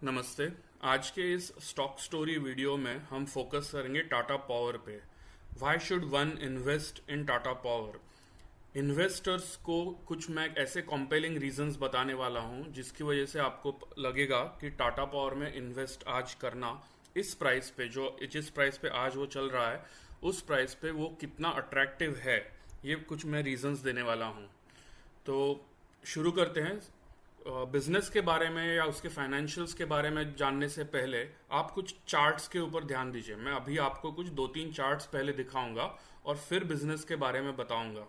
नमस्ते। आज के इस स्टॉक स्टोरी वीडियो में हम फोकस करेंगे टाटा पावर पे। Why should one invest in Tata power? Investors को कुछ मैं ऐसे कॉम्पेलिंग रीजंस बताने वाला हूं जिसकी वजह से आपको लगेगा कि टाटा पावर में इन्वेस्ट आज करना इस प्राइस पे, जो जिस प्राइस पे आज वो चल रहा है, उस प्राइस पे वो कितना अट्रैक्टिव है। ये कुछ मैं रीजंस देने वाला हूं। तो शुरू करते हैं। बिजनेस के बारे में या उसके फाइनेंशियल्स के बारे में जानने से पहले आप कुछ चार्ट्स के ऊपर ध्यान दीजिए। मैं अभी आपको कुछ 2-3 चार्ट्स पहले दिखाऊंगा और फिर बिजनेस के बारे में बताऊंगा।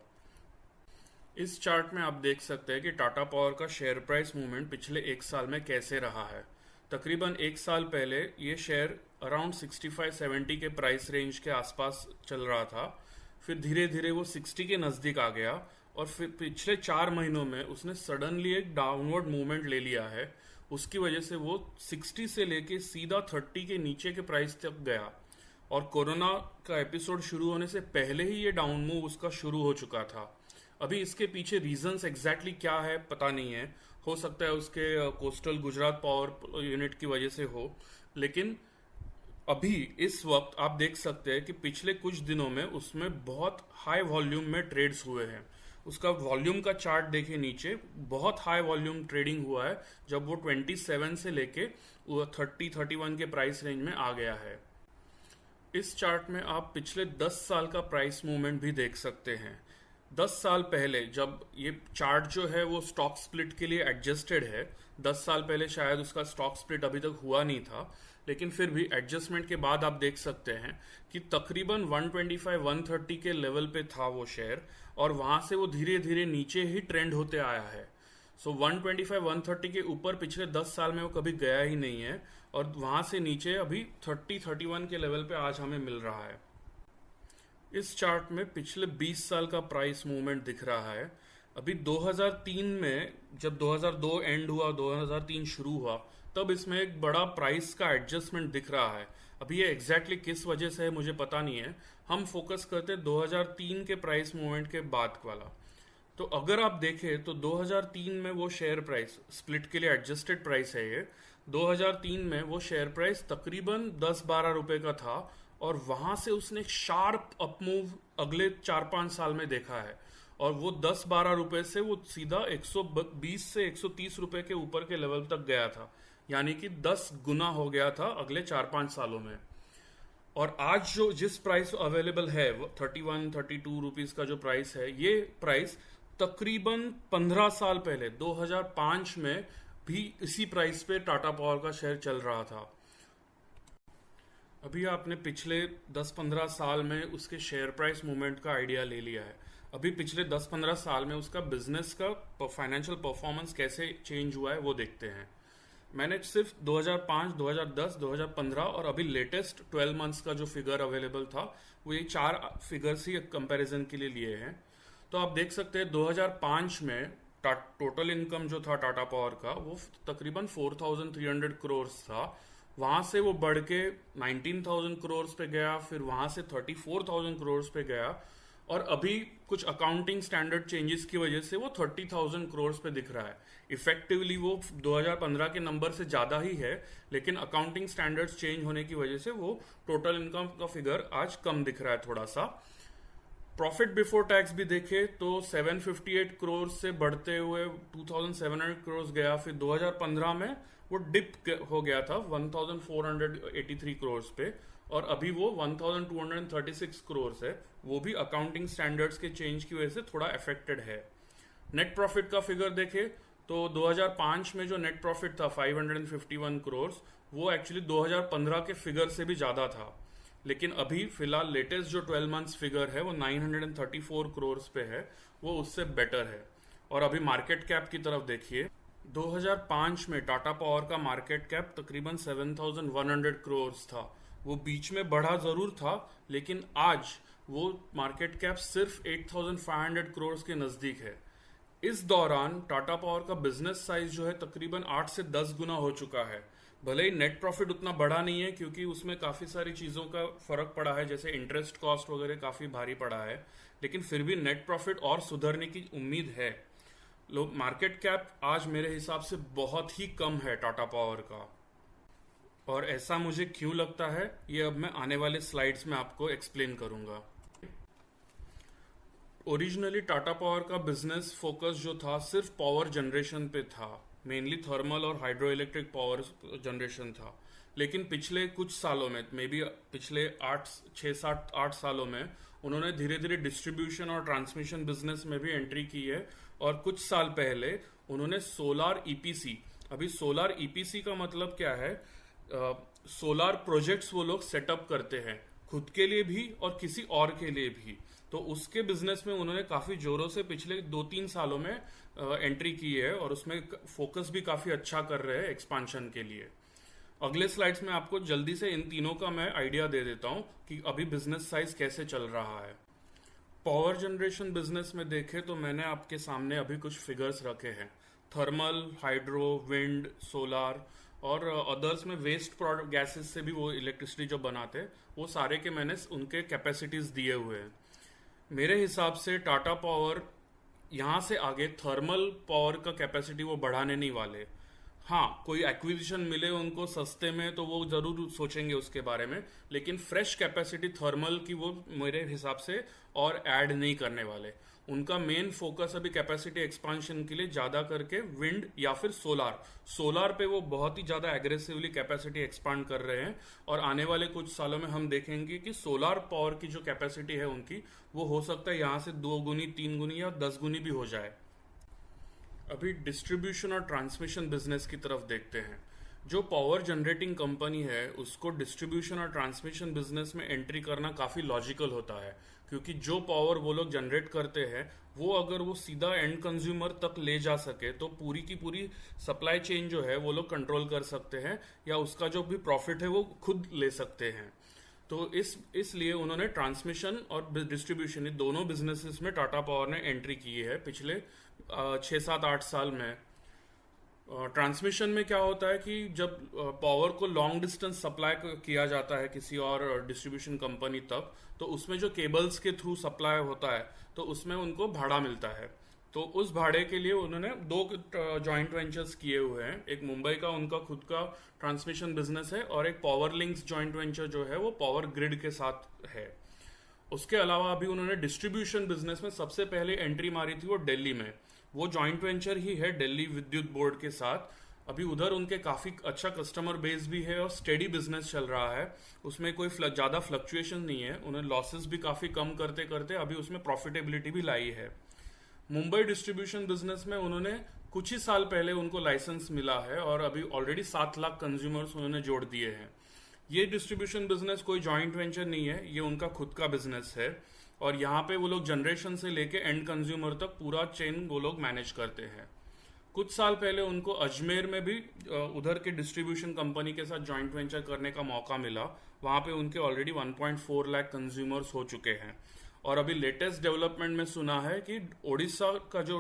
इस चार्ट में आप देख सकते हैं कि टाटा पावर का शेयर प्राइस मूवमेंट पिछले एक साल में कैसे रहा है। तकरीबन एक साल पहले ये शेयर अराउंड 65-70 के प्राइस रेंज के आसपास चल रहा था। फिर धीरे धीरे वो 60 के नज़दीक आ गया और फिर पिछले 4 महीनों में उसने सडनली एक डाउनवर्ड मूवमेंट ले लिया है। उसकी वजह से वो 60 से लेके सीधा 30 के नीचे के प्राइस तक गया और कोरोना का एपिसोड शुरू होने से पहले ही ये डाउन मूव उसका शुरू हो चुका था। अभी इसके पीछे रीजंस एग्जैक्टली क्या है पता नहीं है। हो सकता है उसके कोस्टल गुजरात पावर यूनिट की वजह से हो, लेकिन अभी इस वक्त आप देख सकते हैं कि पिछले कुछ दिनों में उसमें बहुत हाई वॉल्यूम में ट्रेड्स हुए हैं। उसका वॉल्यूम का चार्ट देखिए, नीचे बहुत हाई वॉल्यूम ट्रेडिंग हुआ है जब वो 27 से लेके 30-31 के प्राइस रेंज में आ गया है। इस चार्ट में आप पिछले 10 साल का प्राइस मूवमेंट भी देख सकते हैं। 10 साल पहले, जब ये चार्ट जो है वो स्टॉक स्प्लिट के लिए एडजस्टेड है, 10 साल पहले शायद उसका स्टॉक स्प्लिट अभी तक हुआ नहीं था, लेकिन फिर भी एडजस्टमेंट के बाद आप देख सकते हैं कि तकरीबन 125-130 के लेवल पे था वो शेयर और वहां से वो धीरे धीरे नीचे ही ट्रेंड होते आया है। सो 125-130 के ऊपर पिछले 10 साल में वो कभी गया ही नहीं है और वहां से नीचे अभी 30-31 के लेवल पे आज हमें मिल रहा है। इस चार्ट में पिछले 20 साल का प्राइस मूवमेंट दिख रहा है। अभी 2003 में, जब 2002 एंड हुआ, 2003 शुरू हुआ, तब इसमें एक बड़ा प्राइस का एडजस्टमेंट दिख रहा है। अभी ये एग्जैक्टली किस वजह से है मुझे पता नहीं है। हम फोकस करते हैं 2003 के प्राइस मूवमेंट के बाद वाला। तो अगर आप देखें तो 2003 में वो शेयर प्राइस, स्प्लिट के लिए एडजस्टेड प्राइस है ये, 2003 में वो शेयर प्राइस तकरीबन 10-12 रुपए का था और वहां से उसने एक शार्प अपमूव अगले 4-5 साल में देखा है और वो 10-12 रुपए से वो सीधा 120 से 130 रुपए के ऊपर के लेवल तक गया था, यानी कि 10 गुना हो गया था अगले 4-5 सालों में। और आज जो जिस प्राइस अवेलेबल है, 31-32 रुपीज का जो प्राइस है, ये प्राइस तकरीबन 15 साल पहले 2005 में भी इसी प्राइस पे टाटा पावर का शेयर चल रहा था। अभी आपने पिछले 10-15 साल में उसके शेयर प्राइस मूवमेंट का आइडिया ले लिया है। अभी पिछले 10-15 साल में उसका बिजनेस का फाइनेंशियल परफॉर्मेंस कैसे चेंज हुआ है वो देखते हैं। मैंने सिर्फ 2005, 2010, 2015 और अभी लेटेस्ट 12 मंथ्स का जो फिगर अवेलेबल था, वो ये 4 फिगर्स ही कंपैरिजन के लिए लिए हैं। तो आप देख सकते हैं 2005 में टोटल इनकम जो था टाटा पावर का, वो तकरीबन 4,300 करोड़ था। वहां से वो बढ़ के 19,000 करोड़ पे गया, फिर वहां से 34,000 करोड़ पे गया और अभी कुछ अकाउंटिंग स्टैंडर्ड चेंजेस की वजह से वो 30,000 करोड़ पे दिख रहा है। इफेक्टिवली वो 2015 के नंबर से ज्यादा ही है, लेकिन अकाउंटिंग स्टैंडर्ड्स चेंज होने की वजह से वो टोटल इनकम का फिगर आज कम दिख रहा है थोड़ा सा। प्रॉफिट बिफोर टैक्स भी देखे तो 758 करोड़ से बढ़ते हुए 2,700 करोड़ गया, फिर 2015 में वो डिप हो गया था 1,483 करोड़ पे और अभी वो 1,236 करोड़ है। वो भी अकाउंटिंग स्टैंडर्ड्स के चेंज की वजह से थोड़ा अफेक्टेड है। नेट प्रॉफिट का फिगर देखे तो 2005 में जो नेट प्रॉफिट था 551 करोड़, वो एक्चुअली 2015 के फिगर से भी ज्यादा था, लेकिन अभी फिलहाल लेटेस्ट जो 12 मंथ्स फिगर है वो 934 करोड़ पे है, वो उससे बेटर है। और अभी मार्केट कैप की तरफ देखिए, 2005 में टाटा पावर का मार्केट कैप तकरीबन 7,100 करोड़ था। वो बीच में बढ़ा जरूर था, लेकिन आज वो मार्केट कैप सिर्फ 8,500 करोड़ के नजदीक है। इस दौरान टाटा पावर का बिजनेस साइज जो है तकरीबन 8 से 10 गुना हो चुका है। भले ही नेट प्रॉफिट उतना बढ़ा नहीं है क्योंकि उसमें काफी सारी चीजों का फर्क पड़ा है, जैसे इंटरेस्ट कॉस्ट वगैरह काफी भारी पड़ा है, लेकिन फिर भी नेट प्रॉफिट और सुधरने की उम्मीद है। मार्केट कैप आज मेरे हिसाब से बहुत ही कम है टाटा पावर का। और ऐसा मुझे क्यों लगता है ये अब मैं आने वाले स्लाइड्स में आपको एक्सप्लेन करूंगा। ओरिजिनली टाटा पावर का बिजनेस फोकस जो था सिर्फ पावर जनरेशन पे था, मेनली थर्मल और हाइड्रो इलेक्ट्रिक पावर जनरेशन था। लेकिन पिछले कुछ सालों में, मे बी पिछले 8 सालों में उन्होंने धीरे धीरे डिस्ट्रीब्यूशन और ट्रांसमिशन बिजनेस में भी एंट्री की है। और कुछ साल पहले उन्होंने सोलार ईपीसी, अभी सोलार ईपीसी का मतलब क्या है, सोलार प्रोजेक्ट्स वो लोग सेटअप करते हैं खुद के लिए भी और किसी और के लिए भी। तो उसके बिजनेस में उन्होंने काफी जोरों से पिछले 2-3 सालों में एंट्री की है और उसमें फोकस भी काफी अच्छा कर रहे हैं एक्सपांशन के लिए। अगले स्लाइड्स में आपको जल्दी से इन तीनों का मैं आइडिया दे देता हूं कि अभी बिजनेस साइज कैसे चल रहा है। पावर जनरेशन बिजनेस में देखें तो मैंने आपके सामने अभी कुछ फिगर्स रखे हैं। थर्मल, हाइड्रो, विंड, सोलार और अदर्स में वेस्ट प्रोडक्ट गैसेस से भी वो इलेक्ट्रिसिटी जो बनाते हैं, वो सारे के मैंने उनके कैपेसिटीज दिए हुए हैं। मेरे हिसाब से टाटा पावर यहाँ से आगे थर्मल पावर का कैपेसिटी वो बढ़ाने नहीं वाले। हाँ, कोई एक्विजिशन मिले उनको सस्ते में तो वो जरूर सोचेंगे उसके बारे में, लेकिन फ्रेश कैपेसिटी थर्मल की वो मेरे हिसाब से और ऐड नहीं करने वाले। उनका मेन फोकस अभी कैपेसिटी एक्सपांशन के लिए ज्यादा करके विंड या फिर सोलार पे वो बहुत ही ज्यादा एग्रेसिवली कैपेसिटी एक्सपांड कर रहे हैं। और आने वाले कुछ सालों में हम देखेंगे कि सोलार पावर की जो कैपेसिटी है उनकी, वो हो सकता है यहाँ से 2 गुनी, 3 गुनी या 10 गुनी भी हो जाए। अभी डिस्ट्रीब्यूशन और ट्रांसमिशन बिजनेस की तरफ देखते हैं। जो पावर जनरेटिंग कंपनी है उसको डिस्ट्रीब्यूशन और ट्रांसमिशन बिजनेस में एंट्री करना काफी लॉजिकल होता है, क्योंकि जो पावर वो लोग जनरेट करते हैं वो अगर वो सीधा एंड कंज्यूमर तक ले जा सके तो पूरी की पूरी सप्लाई चेन जो है वो लोग कंट्रोल कर सकते हैं, या उसका जो भी प्रॉफिट है वो खुद ले सकते हैं। तो इसलिए उन्होंने ट्रांसमिशन और डिस्ट्रीब्यूशन, दोनों बिजनेसेस में टाटा पावर ने एंट्री की है पिछले 6-7-8 साल में। ट्रांसमिशन में क्या होता है कि जब पावर को लॉन्ग डिस्टेंस सप्लाई किया जाता है किसी और डिस्ट्रीब्यूशन कंपनी तक, तो उसमें जो केबल्स के थ्रू सप्लाई होता है तो उसमें उनको भाड़ा मिलता है। तो उस भाड़े के लिए उन्होंने 2 जॉइंट वेंचर्स किए हुए हैं। एक मुंबई का उनका खुद का ट्रांसमिशन बिजनेस है और एक पावर लिंक्स जॉइंट वेंचर जो है वो पावर ग्रिड के साथ है। उसके अलावा अभी उन्होंने डिस्ट्रीब्यूशन बिजनेस में सबसे पहले एंट्री मारी थी वो दिल्ली में। वो जॉइंट वेंचर ही है दिल्ली विद्युत बोर्ड के साथ। अभी उधर उनके काफी अच्छा कस्टमर बेस भी है और स्टेडी बिजनेस चल रहा है। उसमें कोई ज्यादा फ्लक्चुएशन नहीं है। उन्हें लॉसेस भी काफी कम करते करते अभी उसमें प्रॉफिटेबिलिटी भी लाई है। मुंबई डिस्ट्रीब्यूशन बिजनेस में उन्होंने कुछ ही साल पहले उनको लाइसेंस मिला है और अभी ऑलरेडी 7 लाख कंज्यूमर्स उन्होंने जोड़ दिए हैं। ये डिस्ट्रीब्यूशन बिजनेस कोई जॉइंट वेंचर नहीं है, ये उनका खुद का बिजनेस है। और यहाँ पे वो लोग जनरेशन से लेके एंड कंज्यूमर तक पूरा चेन वो लोग मैनेज करते हैं। कुछ साल पहले उनको अजमेर में भी उधर के डिस्ट्रीब्यूशन कंपनी के साथ जॉइंट वेंचर करने का मौका मिला। वहाँ पे उनके ऑलरेडी 1.4 लाख कंज्यूमर्स हो चुके हैं। और अभी लेटेस्ट डेवलपमेंट में सुना है कि ओडिशा का जो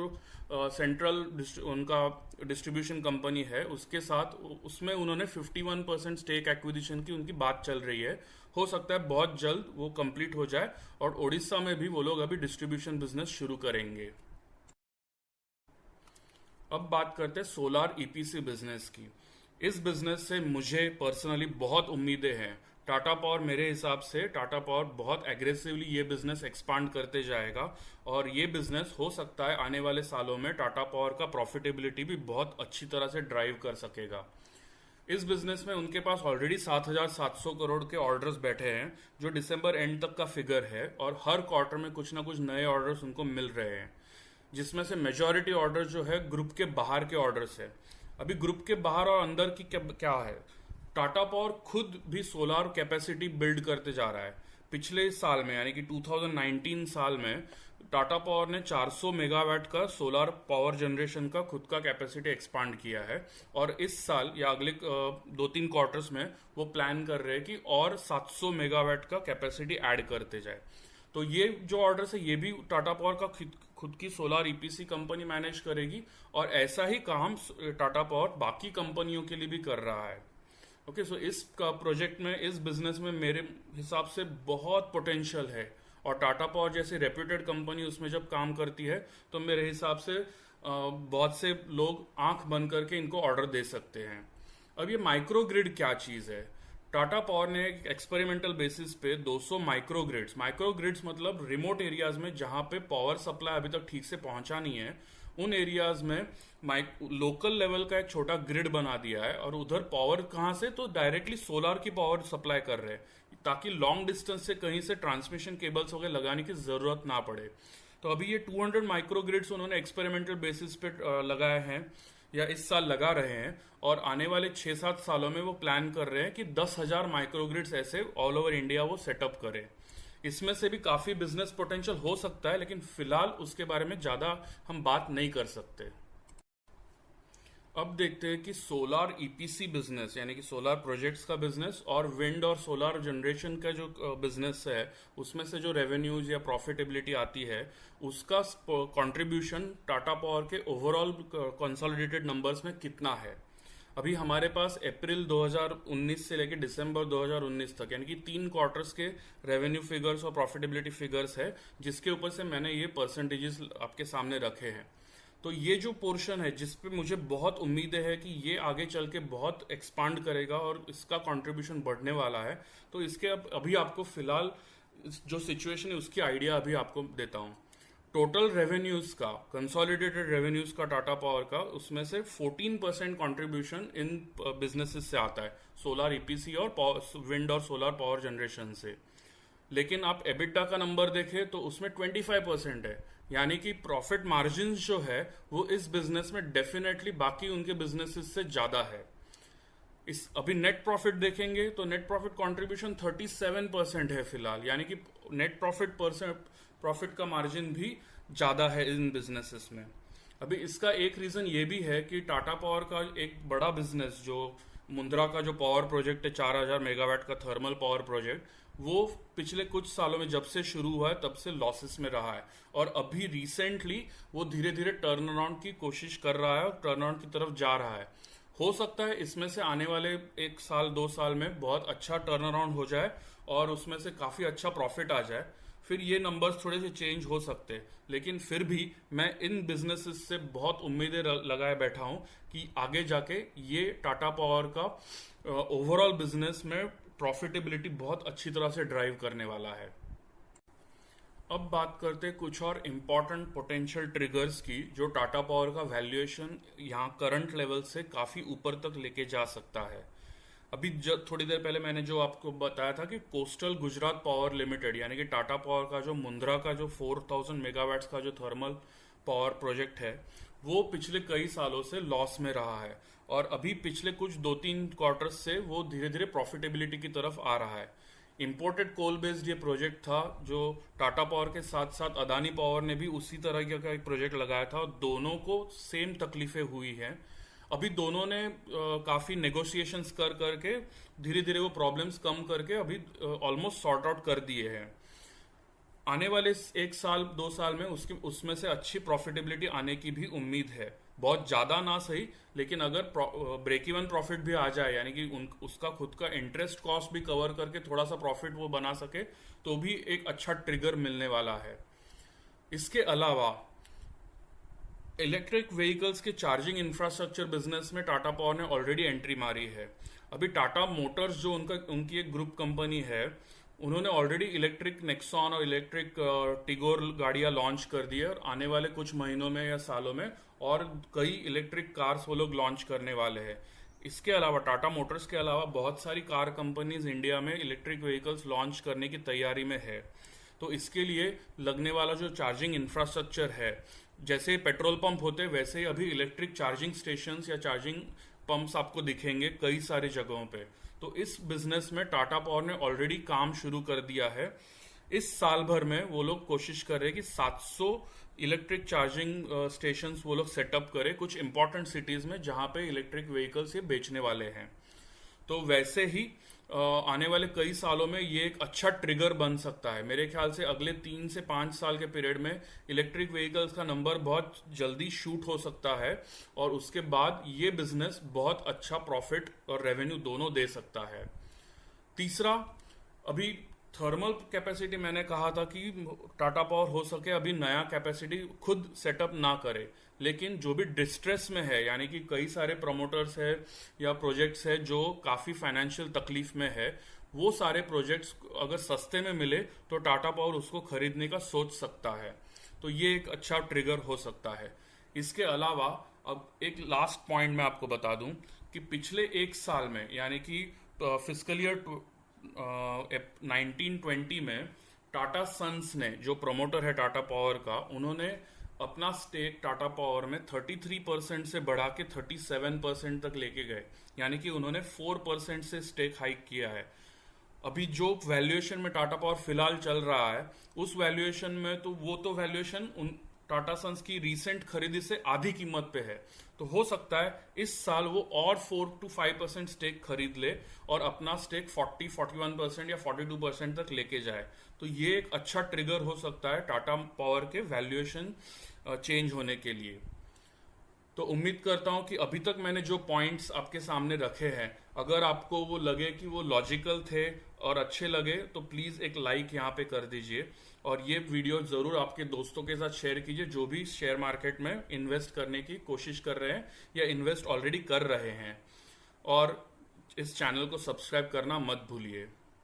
सेंट्रल उनका डिस्ट्रीब्यूशन कंपनी है उसके साथ, उसमें उन्होंने 51% स्टेक एक्विजिशन की उनकी बात चल रही है। हो सकता है बहुत जल्द वो कंप्लीट हो जाए और ओडिशा में भी वो लोग अभी डिस्ट्रीब्यूशन बिजनेस शुरू करेंगे। अब बात करते हैं सोलार ईपीसी बिजनेस की। इस बिजनेस से मुझे पर्सनली बहुत उम्मीदें हैं। टाटा पावर, मेरे हिसाब से टाटा पावर बहुत एग्रेसिवली ये बिजनेस एक्सपांड करते जाएगा और ये बिजनेस हो सकता है आने वाले सालों में टाटा पावर का प्रॉफिटेबिलिटी भी बहुत अच्छी तरह से ड्राइव कर सकेगा। इस बिजनेस में उनके पास ऑलरेडी 7,700 करोड़ के ऑर्डर्स बैठे हैं, जो दिसंबर एंड तक का फिगर है। और हर क्वार्टर में कुछ ना कुछ नए ऑर्डर्स उनको मिल रहे हैं, जिसमें से मेजॉरिटी ऑर्डर जो है ग्रुप के बाहर के ऑर्डर्स है। अभी ग्रुप के बाहर और अंदर की क्या है, टाटा पावर खुद भी सोलार कैपेसिटी बिल्ड करते जा रहा है। पिछले साल में यानी कि 2019 साल में टाटा पावर ने 400 मेगावाट का सोलार पावर जनरेशन का खुद का कैपेसिटी एक्सपांड किया है। और इस साल या अगले 2-3 क्वार्टर्स में वो प्लान कर रहे हैं कि और 700 मेगावाट का कैपेसिटी ऐड करते जाए। तो ये जो ऑर्डर है ये भी टाटा पावर का खुद की सोलार ईपीसी कंपनी मैनेज करेगी और ऐसा ही काम टाटा पावर बाकी कंपनियों के लिए भी कर रहा है। ओके, सो इस प्रोजेक्ट में, इस बिजनेस में मेरे हिसाब से बहुत पोटेंशियल है। और टाटा पावर जैसी रेप्यूटेड कंपनी उसमें जब काम करती है तो मेरे हिसाब से बहुत से लोग आंख बंद करके इनको ऑर्डर दे सकते हैं। अब ये माइक्रो ग्रिड क्या चीज़ है? टाटा पावर ने एक एक्सपेरिमेंटल बेसिस पे 200 माइक्रो ग्रिड्स मतलब रिमोट एरियाज में जहां पे पावर सप्लाई अभी तक ठीक से पहुंचा नहीं है, उन एरियाज में लोकल लेवल का एक छोटा ग्रिड बना दिया है। और उधर पावर कहाँ से, तो डायरेक्टली सोलार की पावर सप्लाई कर रहे हैं, ताकि लॉन्ग डिस्टेंस से कहीं से ट्रांसमिशन केबल्स वगैरह लगाने की जरूरत ना पड़े। तो अभी ये 200 माइक्रो ग्रिड्स उन्होंने एक्सपेरिमेंटल बेसिस पे लगाए हैं या इस साल लगा रहे हैं, और आने वाले 6-7 सालों में वो प्लान कर रहे हैं कि 10,000 माइक्रोग्रिड्स ऐसे ऑल ओवर इंडिया वो सेटअप करें। इसमें से भी काफ़ी बिजनेस पोटेंशियल हो सकता है, लेकिन फिलहाल उसके बारे में ज़्यादा हम बात नहीं कर सकते। अब देखते हैं कि सोलार ईपीसी बिजनेस यानी कि सोलार प्रोजेक्ट्स का बिजनेस और विंड और सोलार जनरेशन का जो बिजनेस है, उसमें से जो रेवेन्यूज या प्रॉफिटेबिलिटी आती है, उसका कंट्रीब्यूशन टाटा पावर के ओवरऑल कंसोलिडेटेड नंबर्स में कितना है। अभी हमारे पास अप्रैल 2019 से लेकर दिसंबर 2019 तक यानी कि 3 क्वार्टर्स के रेवेन्यू फिगर्स और प्रॉफिटेबिलिटी फिगर्स है, जिसके ऊपर से मैंने ये परसेंटेजेस आपके सामने रखे हैं। तो ये जो पोर्शन है जिस पे मुझे बहुत उम्मीद है कि ये आगे चल के बहुत एक्सपांड करेगा और इसका कंट्रीब्यूशन बढ़ने वाला है, तो इसके अभी आपको फिलहाल जो सिचुएशन है उसकी आइडिया अभी आपको देता हूँ। टोटल रेवेन्यूज का, कंसोलिडेटेड रेवेन्यूज का टाटा पावर का, उसमें से 14% कंट्रीब्यूशन इन बिजनेसेस से आता है, सोलार ईपीसी और विंड और सोलार पावर जनरेशन से। लेकिन आप एबिटा का नंबर देखें तो उसमें 25% है, यानी कि प्रॉफिट मार्जिन जो है वो इस बिजनेस में डेफिनेटली बाकी उनके बिजनेसेस से ज्यादा है। इस अभी नेट प्रॉफिट देखेंगे तो नेट प्रॉफिट कंट्रीब्यूशन 37% है फिलहाल, यानी कि नेट प्रॉफिट का मार्जिन भी ज्यादा है इन बिजनेसेस में। अभी इसका एक रीजन ये भी है कि टाटा पावर का एक बड़ा बिजनेस जो मुंद्रा का जो पावर प्रोजेक्ट है, 4000 मेगावाट का थर्मल पावर प्रोजेक्ट, वो पिछले कुछ सालों में जब से शुरू हुआ है तब से लॉसेस में रहा है, और अभी रिसेंटली वो धीरे धीरे टर्न अराउंड की कोशिश कर रहा है और टर्न अराउंड की तरफ जा रहा है। हो सकता है इसमें से आने वाले 1-2 साल में बहुत अच्छा टर्न अराउंड हो जाए और उसमें से काफी अच्छा प्रॉफिट आ जाए, फिर ये नंबर्स थोड़े से चेंज हो सकते हैं। लेकिन फिर भी मैं इन बिजनेसेस से बहुत उम्मीदें लगाए बैठा हूं कि आगे जाके ये टाटा पावर का ओवरऑल बिजनेस में प्रॉफिटेबिलिटी बहुत अच्छी तरह से ड्राइव करने वाला है। अब बात करते हैं कुछ और इम्पॉर्टेंट पोटेंशियल ट्रिगर्स की, जो टाटा पावर का वैल्यूएशन यहाँ करंट लेवल से काफ़ी ऊपर तक लेके जा सकता है। अभी थोड़ी देर पहले मैंने जो आपको बताया था कि कोस्टल गुजरात पावर लिमिटेड यानी कि टाटा पावर का जो मुंद्रा का जो 4000 मेगावाट्स का जो थर्मल पावर प्रोजेक्ट है, वो पिछले कई सालों से लॉस में रहा है, और अभी पिछले कुछ 2-3 क्वार्टर्स से वो धीरे धीरे प्रॉफिटेबिलिटी की तरफ आ रहा है। इंपोर्टेड कोल बेस्ड ये प्रोजेक्ट था, जो टाटा पावर के साथ साथ अदानी पावर ने भी उसी तरह का एक प्रोजेक्ट लगाया था, और दोनों को सेम तकलीफें हुई हैं। अभी दोनों ने काफ़ी नेगोशिएशंस कर करके धीरे धीरे वो प्रॉब्लम्स कम करके अभी ऑलमोस्ट सॉर्ट आउट कर दिए हैं। आने वाले 1-2 साल में उसमें से अच्छी प्रॉफिटेबिलिटी आने की भी उम्मीद है, बहुत ज़्यादा ना सही, लेकिन अगर ब्रेक इवन प्रॉफिट भी आ जाए, यानी कि उसका खुद का इंटरेस्ट कॉस्ट भी कवर करके थोड़ा सा प्रॉफिट वो बना सके, तो भी एक अच्छा ट्रिगर मिलने वाला है। इसके अलावा इलेक्ट्रिक व्हीकल्स के चार्जिंग इंफ्रास्ट्रक्चर बिजनेस में टाटा पावर ने ऑलरेडी एंट्री मारी है। अभी टाटा मोटर्स जो उनकी एक ग्रुप कंपनी है, उन्होंने ऑलरेडी इलेक्ट्रिक नेक्सॉन और इलेक्ट्रिक टिगोर गाड़ियां लॉन्च कर दी है, और आने वाले कुछ महीनों में या सालों में और कई इलेक्ट्रिक कार्स वो लोग लॉन्च करने वाले हैं। इसके अलावा टाटा मोटर्स के अलावा बहुत सारी कार कंपनीज इंडिया में इलेक्ट्रिक व्हीकल्स लॉन्च करने की तैयारी में है। तो इसके लिए लगने वाला जो चार्जिंग इंफ्रास्ट्रक्चर है, जैसे पेट्रोल पंप होते हैं वैसे ही अभी इलेक्ट्रिक चार्जिंग स्टेशंस या चार्जिंग पंप्स आपको दिखेंगे कई सारी जगहों पे। तो इस बिजनेस में टाटा पावर ने ऑलरेडी काम शुरू कर दिया है। इस साल भर में वो लोग कोशिश कर रहे हैं कि 700 इलेक्ट्रिक चार्जिंग स्टेशंस वो लोग सेटअप करें कुछ इंपॉर्टेंट सिटीज में जहां पे इलेक्ट्रिक व्हीकल्स ये बेचने वाले हैं। तो वैसे ही आने वाले कई सालों में ये एक अच्छा ट्रिगर बन सकता है। मेरे ख्याल से अगले 3 से 5 साल के पीरियड में इलेक्ट्रिक व्हीकल्स का नंबर बहुत जल्दी शूट हो सकता है, और उसके बाद ये बिजनेस बहुत अच्छा प्रॉफिट और रेवेन्यू दोनों दे सकता है। तीसरा, अभी थर्मल कैपेसिटी मैंने कहा था कि टाटा पावर हो सके अभी नया कैपेसिटी खुद सेटअप ना करे, लेकिन जो भी डिस्ट्रेस में है, यानी कि कई सारे प्रमोटर्स है या प्रोजेक्ट्स है जो काफ़ी फाइनेंशियल तकलीफ में है, वो सारे प्रोजेक्ट्स अगर सस्ते में मिले तो टाटा पावर उसको खरीदने का सोच सकता है। तो ये एक अच्छा ट्रिगर हो सकता है। इसके अलावा अब एक लास्ट पॉइंट मैं आपको बता दूं कि पिछले एक साल में, यानी कि फिस्कल ईयर 1920 में टाटा सन्स ने, जो प्रमोटर है टाटा पावर का, उन्होंने अपना स्टेक टाटा पावर में 33% से बढ़ा के 37% तक लेके गए, यानी कि उन्होंने 4% से स्टेक हाइक किया है। अभी जो वैल्यूएशन में टाटा पावर फिलहाल चल रहा है, उस वैल्यूएशन में तो वो तो वैल्यूएशन उन टाटा सन्स की रीसेंट खरीदी से आधी कीमत पे है। तो हो सकता है इस साल वो और 4 to 5% स्टेक खरीद ले और अपना स्टेक 41% या 42% तक लेके जाए। तो ये एक अच्छा ट्रिगर हो सकता है टाटा पावर के वैल्यूएशन चेंज होने के लिए। तो उम्मीद करता हूं कि अभी तक मैंने जो पॉइंट्स आपके सामने रखे हैं, अगर आपको वो लगे कि वो लॉजिकल थे और अच्छे लगे तो प्लीज़ एक लाइक यहाँ पे कर दीजिए, और ये वीडियो ज़रूर आपके दोस्तों के साथ शेयर कीजिए जो भी शेयर मार्केट में इन्वेस्ट करने की कोशिश कर रहे हैं या इन्वेस्ट ऑलरेडी कर रहे हैं। और इस चैनल को सब्सक्राइब करना मत भूलिए।